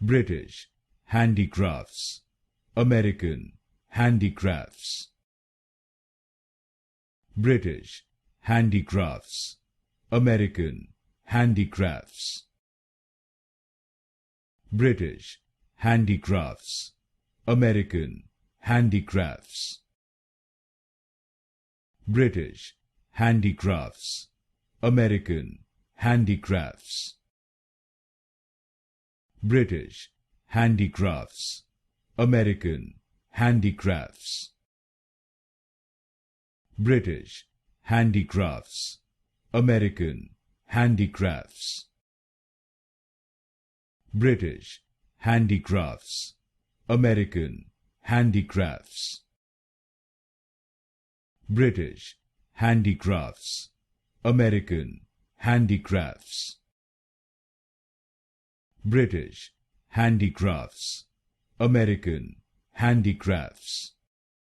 British Handicrafts, American Handicrafts. British Handicrafts, American Handicrafts. British Handicrafts, American Handicrafts. British Handicrafts, American Handicrafts. British Handicrafts, American Handicrafts. British Handicrafts, American Handicrafts. British Handicrafts, American Handicrafts. British Handicrafts, American Handicrafts. British Handicrafts, American Handicrafts.